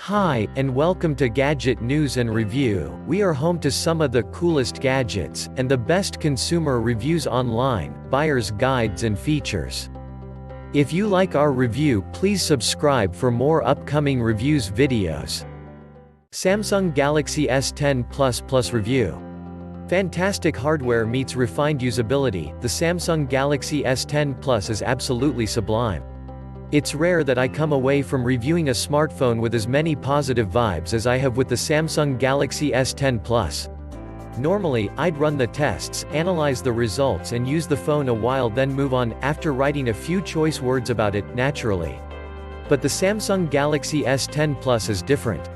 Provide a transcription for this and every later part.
Hi, and welcome to Gadget News and Review. We are home to some of the coolest gadgets, and the best consumer reviews online, buyer's guides and features. If you like our review, please subscribe for more upcoming reviews videos. Samsung Galaxy S10 Plus Review. Fantastic hardware meets refined usability, the Samsung Galaxy S10 Plus is absolutely sublime. It's rare that I come away from reviewing a smartphone with as many positive vibes as I have with the Samsung Galaxy S10 Plus. Normally, I'd run the tests, analyze the results and use the phone a while then move on, after writing a few choice words about it, naturally. But the Samsung Galaxy S10 Plus is different.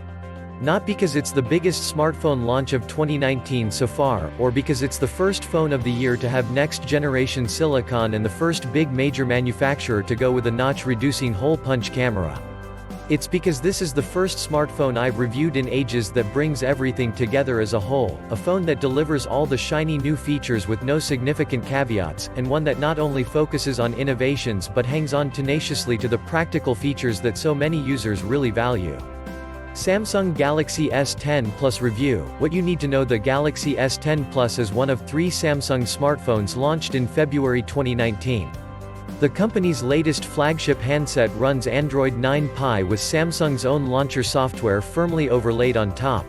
Not because it's the biggest smartphone launch of 2019 so far, or because it's the first phone of the year to have next-generation silicon and the first big major manufacturer to go with a notch-reducing hole-punch camera. It's because this is the first smartphone I've reviewed in ages that brings everything together as a whole, a phone that delivers all the shiny new features with no significant caveats, and one that not only focuses on innovations but hangs on tenaciously to the practical features that so many users really value. Samsung Galaxy S10 Plus Review. What you need to know: the Galaxy S10 Plus is one of 3 Samsung smartphones launched in February 2019. The company's latest flagship handset runs Android 9 Pie with Samsung's own launcher software firmly overlaid on top.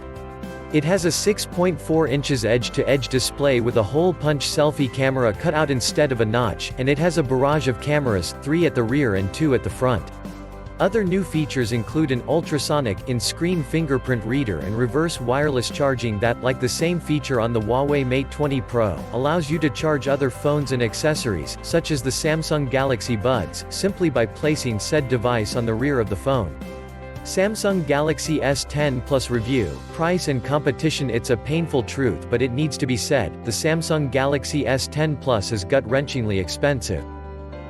It has a 6.4 inches edge-to-edge display with a hole-punch selfie camera cut out instead of a notch, and it has a barrage of cameras, 3 at the rear and 2 at the front. Other new features include an ultrasonic, in-screen fingerprint reader and reverse wireless charging that, like the same feature on the Huawei Mate 20 Pro, allows you to charge other phones and accessories, such as the Samsung Galaxy Buds, simply by placing said device on the rear of the phone. Samsung Galaxy S10 Plus Review. Price and competition. It's a painful truth but it needs to be said, the Samsung Galaxy S10 Plus is gut-wrenchingly expensive.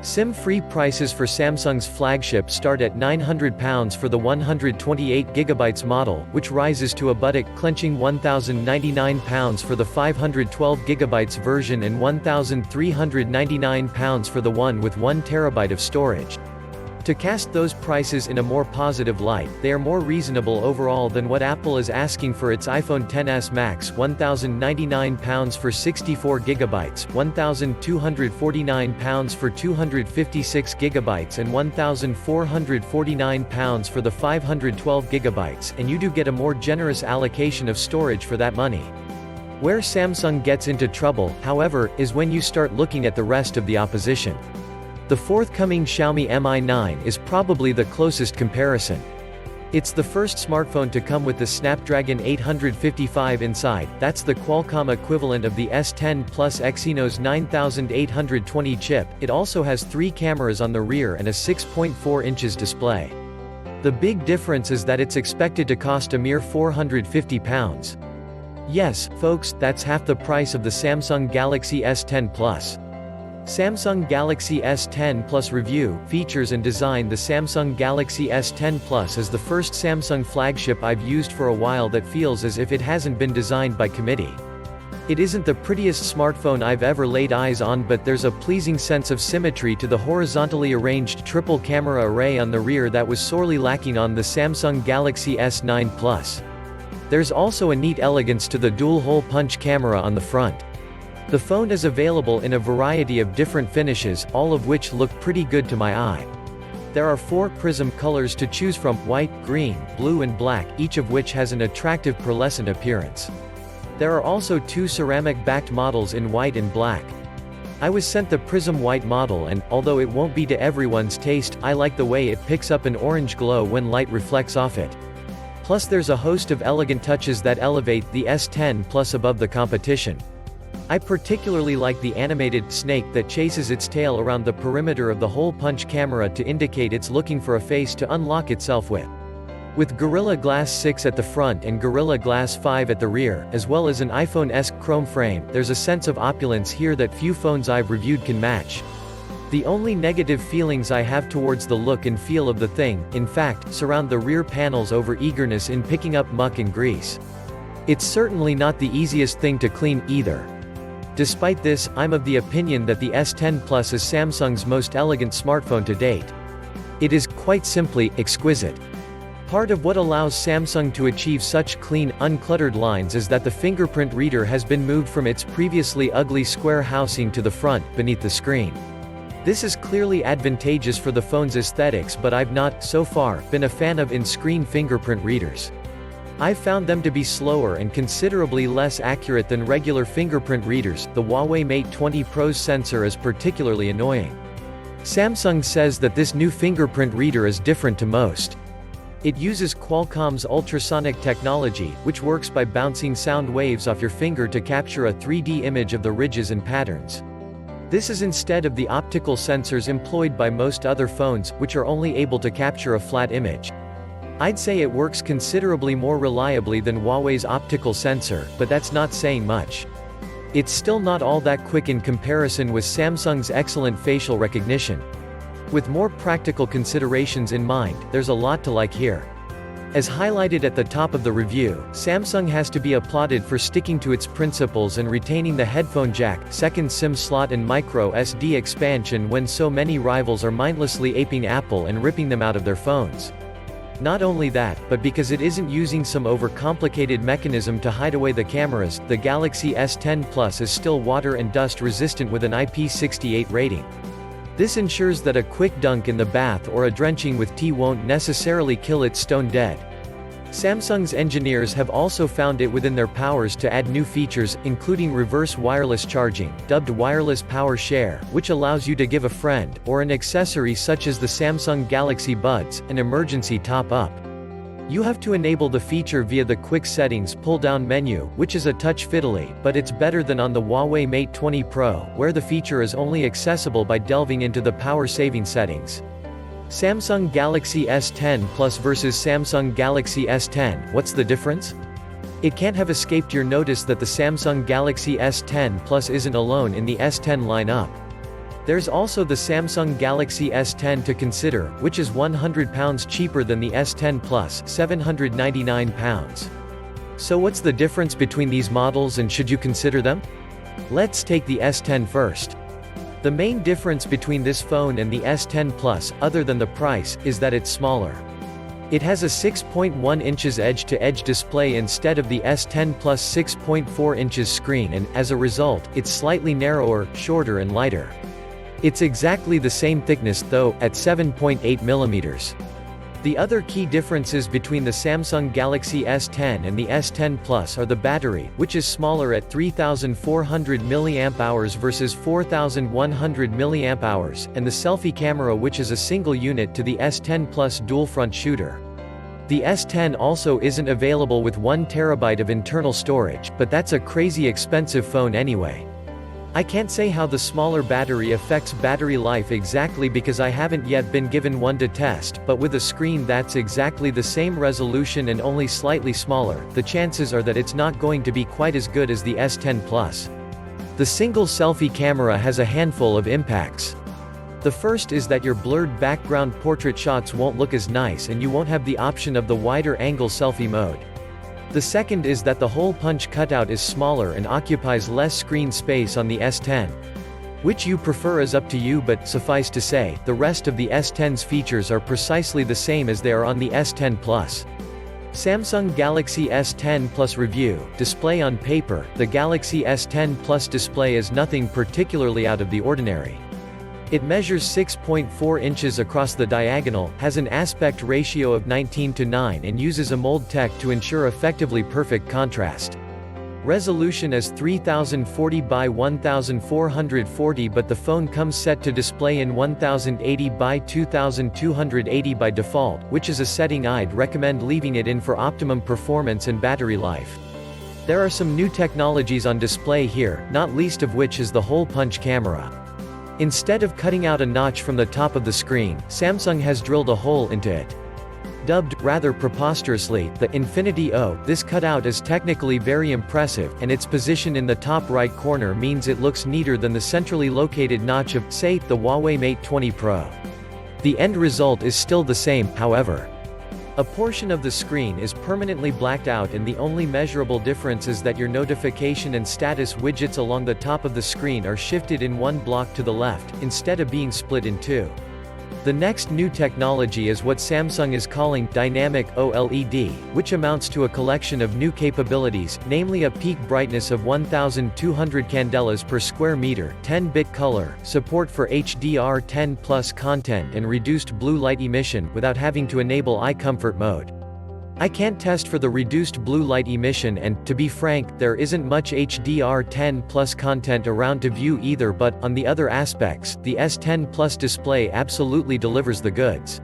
SIM-free prices for Samsung's flagship start at £900 for the 128GB model, which rises to a buttock-clenching £1,099 for the 512GB version and £1,399 for the one with 1TB of storage. To cast those prices in a more positive light, they are more reasonable overall than what Apple is asking for its iPhone XS Max: £1,099 for 64GB, £1,249 for 256GB and £1,449 for the 512GB, and you do get a more generous allocation of storage for that money. Where Samsung gets into trouble, however, is when you start looking at the rest of the opposition. The forthcoming Xiaomi Mi 9 is probably the closest comparison. It's the first smartphone to come with the Snapdragon 855 inside, that's the Qualcomm equivalent of the S10 Plus Exynos 9820 chip. It also has 3 cameras on the rear and a 6.4 inches display. The big difference is that it's expected to cost a mere £450. Yes, folks, that's half the price of the Samsung Galaxy S10 Plus. Samsung Galaxy S10 Plus Review. Features and design. The Samsung Galaxy S10 Plus is the first Samsung flagship I've used for a while that feels as if it hasn't been designed by committee. It isn't the prettiest smartphone I've ever laid eyes on, but there's a pleasing sense of symmetry to the horizontally arranged triple camera array on the rear that was sorely lacking on the Samsung Galaxy S9 Plus. There's also a neat elegance to the dual hole punch camera on the front. The phone is available in a variety of different finishes, all of which look pretty good to my eye. There are 4 prism colors to choose from: white, green, blue and black, each of which has an attractive pearlescent appearance. There are also 2 ceramic-backed models in white and black. I was sent the prism white model and, although it won't be to everyone's taste, I like the way it picks up an orange glow when light reflects off it. Plus there's a host of elegant touches that elevate the S10 Plus above the competition. I particularly like the animated snake that chases its tail around the perimeter of the hole-punch camera to indicate it's looking for a face to unlock itself with. With Gorilla Glass 6 at the front and Gorilla Glass 5 at the rear, as well as an iPhone-esque chrome frame, there's a sense of opulence here that few phones I've reviewed can match. The only negative feelings I have towards the look and feel of the thing, in fact, surround the rear panels over eagerness in picking up muck and grease. It's certainly not the easiest thing to clean, either. Despite this, I'm of the opinion that the S10 Plus is Samsung's most elegant smartphone to date. It is, quite simply, exquisite. Part of what allows Samsung to achieve such clean, uncluttered lines is that the fingerprint reader has been moved from its previously ugly square housing to the front, beneath the screen. This is clearly advantageous for the phone's aesthetics, but I've not, so far, been a fan of in-screen fingerprint readers. I've found them to be slower and considerably less accurate than regular fingerprint readers. The Huawei Mate 20 Pro's sensor is particularly annoying. Samsung says that this new fingerprint reader is different to most. It uses Qualcomm's ultrasonic technology, which works by bouncing sound waves off your finger to capture a 3D image of the ridges and patterns. This is instead of the optical sensors employed by most other phones, which are only able to capture a flat image. I'd say it works considerably more reliably than Huawei's optical sensor, but that's not saying much. It's still not all that quick in comparison with Samsung's excellent facial recognition. With more practical considerations in mind, there's a lot to like here. As highlighted at the top of the review, Samsung has to be applauded for sticking to its principles and retaining the headphone jack, second SIM slot and micro SD expansion when so many rivals are mindlessly aping Apple and ripping them out of their phones. Not only that, but because it isn't using some overcomplicated mechanism to hide away the cameras, the Galaxy S10 Plus is still water and dust resistant with an IP68 rating. This ensures that a quick dunk in the bath or a drenching with tea won't necessarily kill it stone dead. Samsung's engineers have also found it within their powers to add new features, including reverse wireless charging, dubbed wireless power share, which allows you to give a friend, or an accessory such as the Samsung Galaxy Buds, an emergency top-up. You have to enable the feature via the quick settings pull-down menu, which is a touch fiddly, but it's better than on the Huawei Mate 20 Pro, where the feature is only accessible by delving into the power-saving settings. Samsung Galaxy S10 Plus versus Samsung Galaxy S10, what's the difference? It can't have escaped your notice that the Samsung Galaxy S10 Plus isn't alone in the S10 lineup. There's also the Samsung Galaxy S10 to consider, which is £100 cheaper than the S10 Plus, £799. So what's the difference between these models and should you consider them? Let's take the S10 first. The main difference between this phone and the S10 Plus, other than the price, is that it's smaller. It has a 6.1 inches edge-to-edge display instead of the S10 Plus 6.4 inches screen and, as a result, it's slightly narrower, shorter and lighter. It's exactly the same thickness though, at 7.8 mm. The other key differences between the Samsung Galaxy S10 and the S10 Plus are the battery, which is smaller at 3,400 mAh versus 4,100 mAh, and the selfie camera, which is a single unit to the S10 Plus dual-front shooter. The S10 also isn't available with 1 TB of internal storage, but that's a crazy expensive phone anyway. I can't say how the smaller battery affects battery life exactly because I haven't yet been given one to test, but with a screen that's exactly the same resolution and only slightly smaller, the chances are that it's not going to be quite as good as the S10 Plus. The single selfie camera has a handful of impacts. The first is that your blurred background portrait shots won't look as nice and you won't have the option of the wider angle selfie mode. The second is that the hole punch cutout is smaller and occupies less screen space on the S10. Which you prefer is up to you, but suffice to say, the rest of the S10's features are precisely the same as they are on the S10 Plus. Samsung Galaxy S10 Plus review, display on paper, the Galaxy S10 Plus display is nothing particularly out of the ordinary. It measures 6.4 inches across the diagonal, has an aspect ratio of 19:9 and uses AMOLED tech to ensure effectively perfect contrast. Resolution is 3040 by 1440, but the phone comes set to display in 1080 by 2280 by default, which is a setting I'd recommend leaving it in for optimum performance and battery life. There are some new technologies on display here, not least of which is the hole punch camera. Instead of cutting out a notch from the top of the screen, Samsung has drilled a hole into it. Dubbed, rather preposterously, the Infinity O, this cutout is technically very impressive, and its position in the top right corner means it looks neater than the centrally located notch of, say, the Huawei Mate 20 Pro. The end result is still the same, however. A portion of the screen is permanently blacked out and the only measurable difference is that your notification and status widgets along the top of the screen are shifted in one block to the left, instead of being split in two. The next new technology is what Samsung is calling dynamic OLED, which amounts to a collection of new capabilities, namely a peak brightness of 1200 candelas per square meter, 10-bit color, support for HDR10 Plus content and reduced blue light emission without having to enable eye comfort mode. I can't test for the reduced blue light emission and, to be frank, there isn't much HDR10 Plus content around to view either, but, on the other aspects, the S10 Plus display absolutely delivers the goods.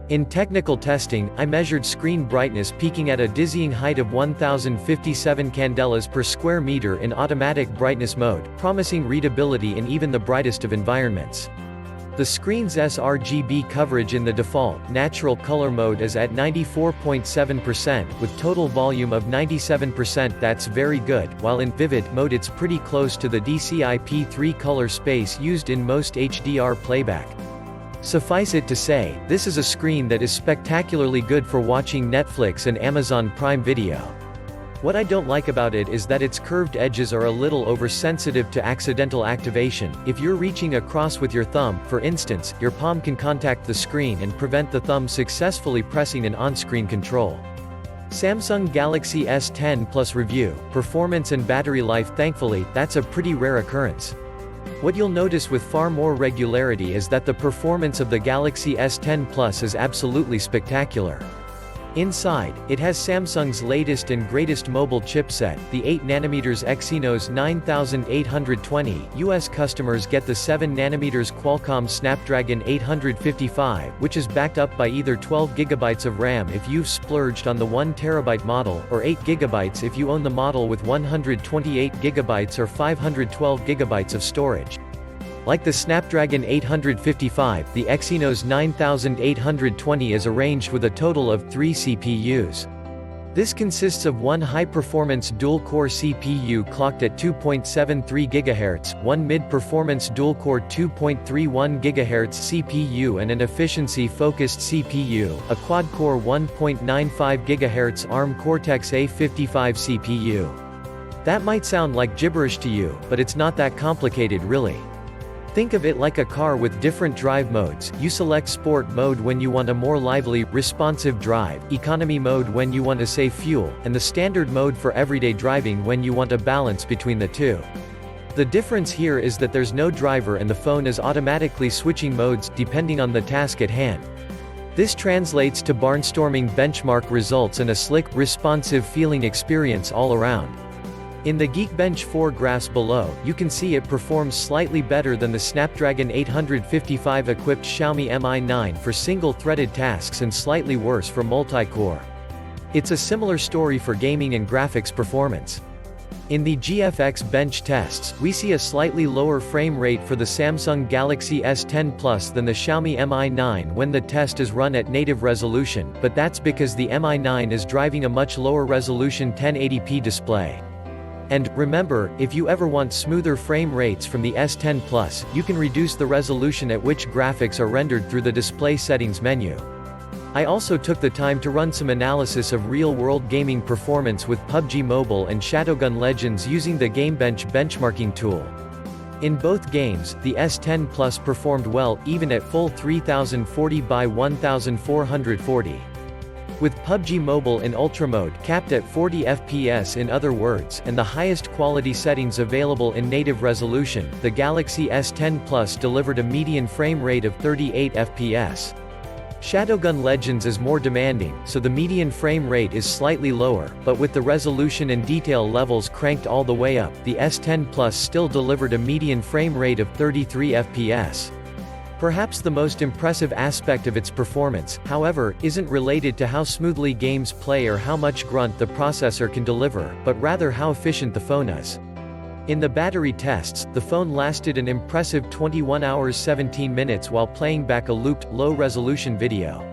In technical testing, I measured screen brightness peaking at a dizzying height of 1057 candelas per square meter in automatic brightness mode, promising readability in even the brightest of environments. The screen's sRGB coverage in the default, natural color mode is at 94.7%, with total volume of 97%. That's very good, while in vivid mode it's pretty close to the DCI-P3 color space used in most HDR playback. Suffice it to say, this is a screen that is spectacularly good for watching Netflix and Amazon Prime Video. What I don't like about it is that its curved edges are a little oversensitive to accidental activation. If you're reaching across with your thumb, for instance, your palm can contact the screen and prevent the thumb successfully pressing an on-screen control. Samsung Galaxy S10 Plus review, performance and battery life. Thankfully, that's a pretty rare occurrence. What you'll notice with far more regularity is that the performance of the Galaxy S10 Plus is absolutely spectacular. Inside, it has Samsung's latest and greatest mobile chipset, the 8nm Exynos 9820. US customers get the 7nm Qualcomm Snapdragon 855, which is backed up by either 12GB of RAM if you've splurged on the 1TB model, or 8GB if you own the model with 128GB or 512GB of storage. Like the Snapdragon 855, the Exynos 9820 is arranged with a total of 3 CPUs. This consists of one high-performance dual-core CPU clocked at 2.73 GHz, one mid-performance dual-core 2.31 GHz CPU and an efficiency-focused CPU, a quad-core 1.95 GHz ARM Cortex-A55 CPU. That might sound like gibberish to you, but it's not that complicated really. Think of it like a car with different drive modes. You select Sport mode when you want a more lively, responsive drive, Economy mode when you want to save fuel, and the Standard mode for everyday driving when you want a balance between the two. The difference here is that there's no driver and the phone is automatically switching modes, depending on the task at hand. This translates to barnstorming benchmark results and a slick, responsive feeling experience all around. In the Geekbench 4 graphs below, you can see it performs slightly better than the Snapdragon 855 equipped Xiaomi Mi 9 for single-threaded tasks and slightly worse for multi-core. It's a similar story for gaming and graphics performance. In the GFX bench tests, we see a slightly lower frame rate for the Samsung Galaxy S10 Plus than the Xiaomi Mi 9 when the test is run at native resolution, but that's because the Mi 9 is driving a much lower resolution 1080p display. And, remember, if you ever want smoother frame rates from the S10 Plus, you can reduce the resolution at which graphics are rendered through the display settings menu. I also took the time to run some analysis of real-world gaming performance with PUBG Mobile and Shadowgun Legends using the GameBench benchmarking tool. In both games, the S10 Plus performed well, even at full 3040 by 1440. With PUBG Mobile in Ultra mode capped at 40 FPS in other words, and the highest quality settings available in native resolution, the Galaxy S10 Plus delivered a median frame rate of 38 FPS. Shadowgun Legends is more demanding, so the median frame rate is slightly lower, but with the resolution and detail levels cranked all the way up, the S10 Plus still delivered a median frame rate of 33 FPS. Perhaps the most impressive aspect of its performance, however, isn't related to how smoothly games play or how much grunt the processor can deliver, but rather how efficient the phone is. In the battery tests, the phone lasted an impressive 21 hours 17 minutes while playing back a looped, low-resolution video.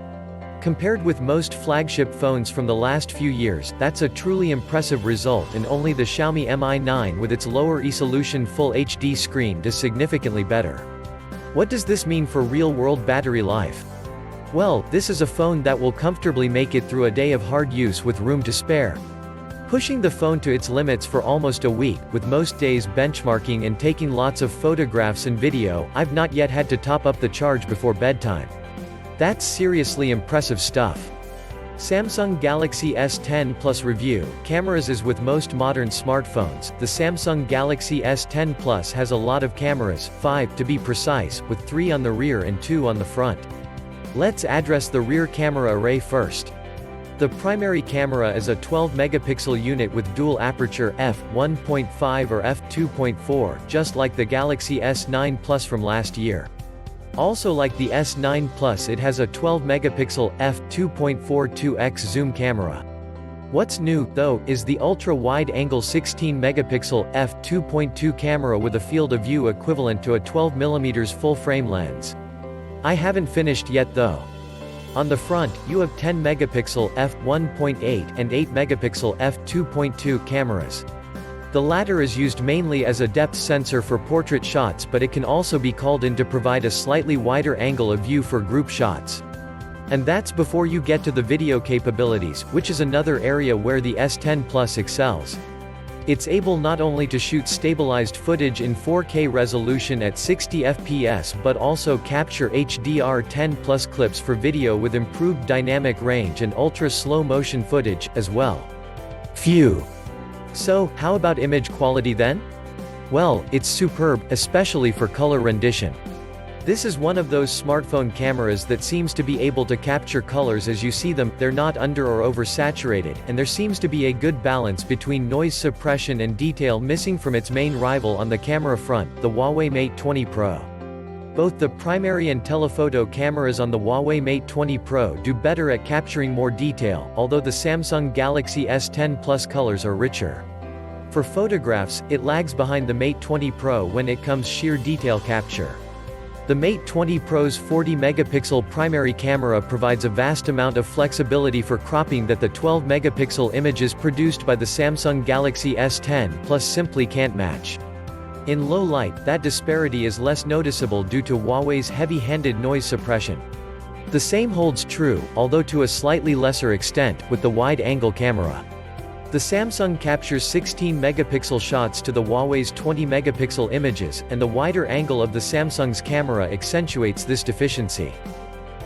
Compared with most flagship phones from the last few years, that's a truly impressive result, and only the Xiaomi Mi 9 with its lower resolution Full HD screen does significantly better. What does this mean for real-world battery life? Well, this is a phone that will comfortably make it through a day of hard use with room to spare. pushing the phone to its limits for almost a week, with most days benchmarking and taking lots of photographs and video. I've not yet had to top up the charge before bedtime. That's seriously impressive stuff. Samsung Galaxy S10 Plus review. Cameras. As with most modern smartphones, the Samsung Galaxy S10 Plus has a lot of cameras, 5 to be precise, with 3 on the rear and 2 on the front. Let's address the rear camera array first. The primary camera is a 12-megapixel unit with dual aperture f1.5 or f2.4, just like the Galaxy S9 Plus from last year. Also like the S9 Plus, it has a 12-megapixel f2.42x zoom camera. What's new, though, is the ultra-wide-angle 16-megapixel f2.2 camera with a field of view equivalent to a 12mm full-frame lens. I haven't finished yet though. On the front, you have 10-megapixel f1.8 and 8-megapixel f2.2 cameras. The latter is used mainly as a depth sensor for portrait shots, but it can also be called in to provide a slightly wider angle of view for group shots. And that's before you get to the video capabilities, which is another area where the S10 Plus excels. It's able not only to shoot stabilized footage in 4K resolution at 60 fps but also capture HDR10+ clips for video with improved dynamic range and ultra slow motion footage, as well. Phew! So, how about image quality then? Well, it's superb, especially for color rendition. This is one of those smartphone cameras that seems to be able to capture colors as you see them. They're not under or oversaturated, and there seems to be a good balance between noise suppression and detail missing from its main rival on the camera front, the Huawei Mate 20 Pro. Both the primary and telephoto cameras on the Huawei Mate 20 Pro do better at capturing more detail, although the Samsung Galaxy S10 Plus colors are richer. For photographs, it lags behind the Mate 20 Pro when it comes sheer detail capture. The Mate 20 Pro's 40-megapixel primary camera provides a vast amount of flexibility for cropping that the 12-megapixel images produced by the Samsung Galaxy S10 Plus simply can't match. In low light, that disparity is less noticeable due to Huawei's heavy-handed noise suppression. The same holds true, although to a slightly lesser extent, with the wide-angle camera. The Samsung captures 16-megapixel shots to the Huawei's 20-megapixel images, and the wider angle of the Samsung's camera accentuates this deficiency.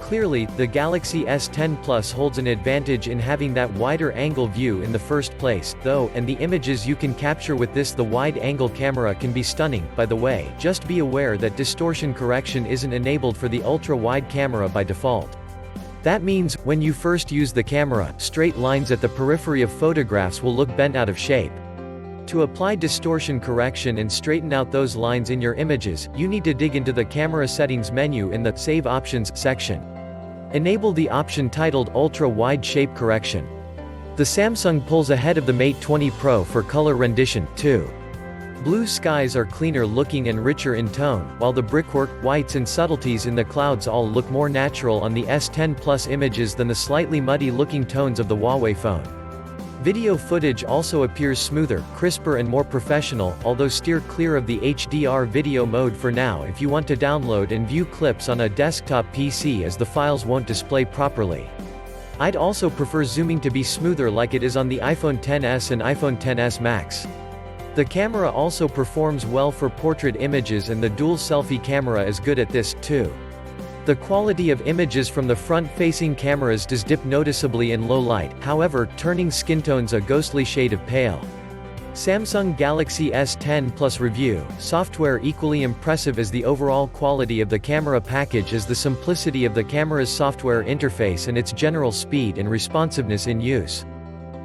Clearly, the Galaxy S10 Plus holds an advantage in having that wider angle view in the first place, though, and the images you can capture with the wide-angle camera can be stunning. By the way, just be aware that distortion correction isn't enabled for the ultra-wide camera by default. That means, when you first use the camera, straight lines at the periphery of photographs will look bent out of shape. To apply distortion correction and straighten out those lines in your images, you need to dig into the camera settings menu in the Save Options section. Enable the option titled Ultra Wide Shape Correction. The Samsung pulls ahead of the Mate 20 Pro for color rendition, too. Blue skies are cleaner looking and richer in tone, while the brickwork, whites and subtleties in the clouds all look more natural on the S10 Plus images than the slightly muddy looking tones of the Huawei phone. Video footage also appears smoother, crisper and more professional, although steer clear of the HDR video mode for now if you want to download and view clips on a desktop PC, as the files won't display properly. I'd also prefer zooming to be smoother like it is on the iPhone XS and iPhone XS Max. The camera also performs well for portrait images, and the dual selfie camera is good at this, too. The quality of images from the front-facing cameras does dip noticeably in low light, however, turning skin tones a ghostly shade of pale. Samsung Galaxy S10 Plus review. Software. Equally impressive as the overall quality of the camera package is the simplicity of the camera's software interface and its general speed and responsiveness in use.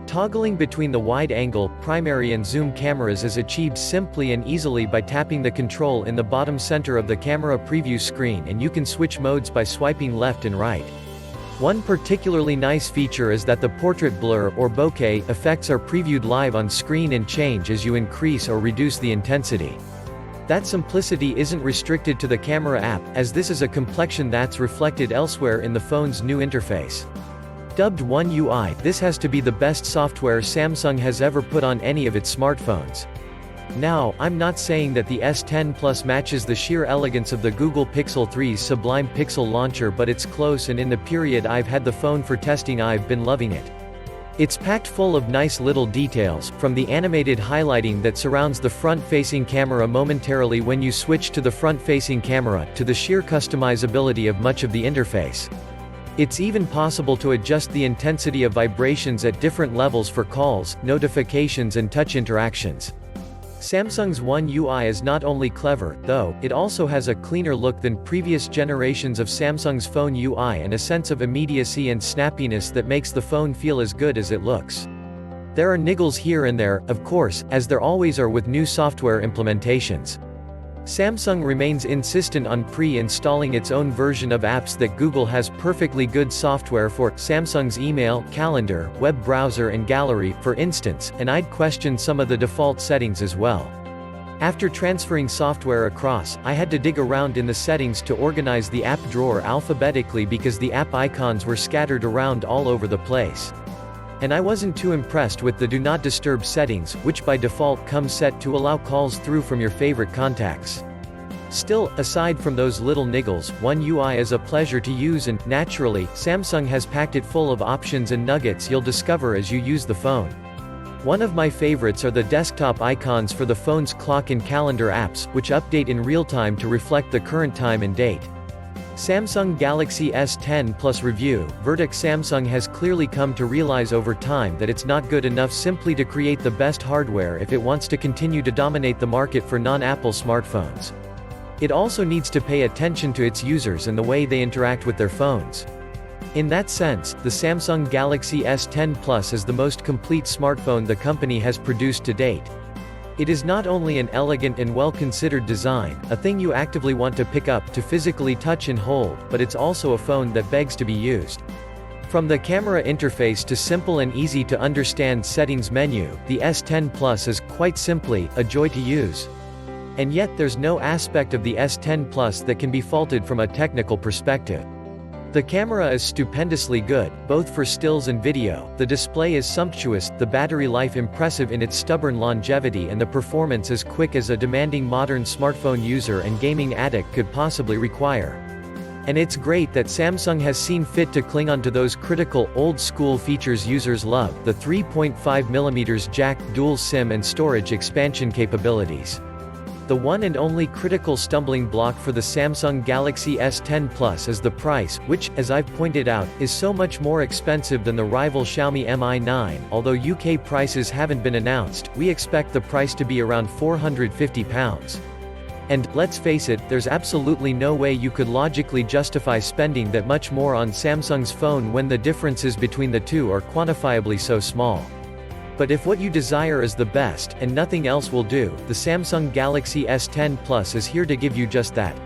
Toggling between the wide-angle, primary and zoom cameras is achieved simply and easily by tapping the control in the bottom center of the camera preview screen, and you can switch modes by swiping left and right. One particularly nice feature is that the portrait blur, or bokeh, effects are previewed live on screen and change as you increase or reduce the intensity. That simplicity isn't restricted to the camera app, as this is a complexion that's reflected elsewhere in the phone's new interface. Dubbed One UI, this has to be the best software Samsung has ever put on any of its smartphones. Now, I'm not saying that the S10 Plus matches the sheer elegance of the Google Pixel 3's sublime Pixel launcher, but it's close, and in the period I've had the phone for testing I've been loving it. It's packed full of nice little details, from the animated highlighting that surrounds the front-facing camera momentarily when you switch to the front-facing camera, to the sheer customizability of much of the interface. It's even possible to adjust the intensity of vibrations at different levels for calls, notifications and touch interactions. Samsung's One UI is not only clever, though, it also has a cleaner look than previous generations of Samsung's phone UI and a sense of immediacy and snappiness that makes the phone feel as good as it looks. There are niggles here and there, of course, as there always are with new software implementations. Samsung remains insistent on pre-installing its own version of apps that Google has perfectly good software for, Samsung's email, calendar, web browser and gallery, for instance, and I'd question some of the default settings as well. After transferring software across, I had to dig around in the settings to organize the app drawer alphabetically because the app icons were scattered around all over the place. And I wasn't too impressed with the Do Not Disturb settings, which by default come set to allow calls through from your favorite contacts. Still, aside from those little niggles, One UI is a pleasure to use and, naturally, Samsung has packed it full of options and nuggets you'll discover as you use the phone. One of my favorites are the desktop icons for the phone's clock and calendar apps, which update in real time to reflect the current time and date. Samsung Galaxy S10 Plus review, verdict: Samsung has clearly come to realize over time that it's not good enough simply to create the best hardware if it wants to continue to dominate the market for non-Apple smartphones. It also needs to pay attention to its users and the way they interact with their phones. In that sense, the Samsung Galaxy S10 Plus is the most complete smartphone the company has produced to date. It is not only an elegant and well-considered design, a thing you actively want to pick up to physically touch and hold, but it's also a phone that begs to be used. From the camera interface to simple and easy to understand settings menu, the S10 Plus is, quite simply, a joy to use. And yet there's no aspect of the S10 Plus that can be faulted from a technical perspective. The camera is stupendously good, both for stills and video, the display is sumptuous, the battery life impressive in its stubborn longevity and the performance as quick as a demanding modern smartphone user and gaming addict could possibly require. And it's great that Samsung has seen fit to cling onto those critical, old-school features users love, the 3.5mm jack, dual SIM and storage expansion capabilities. The one and only critical stumbling block for the Samsung Galaxy S10 Plus is the price, which, as I've pointed out, is so much more expensive than the rival Xiaomi Mi 9. Although UK prices haven't been announced, we expect the price to be around £450. And, let's face it, there's absolutely no way you could logically justify spending that much more on Samsung's phone when the differences between the two are quantifiably so small. But if what you desire is the best, and nothing else will do, the Samsung Galaxy S10 Plus is here to give you just that.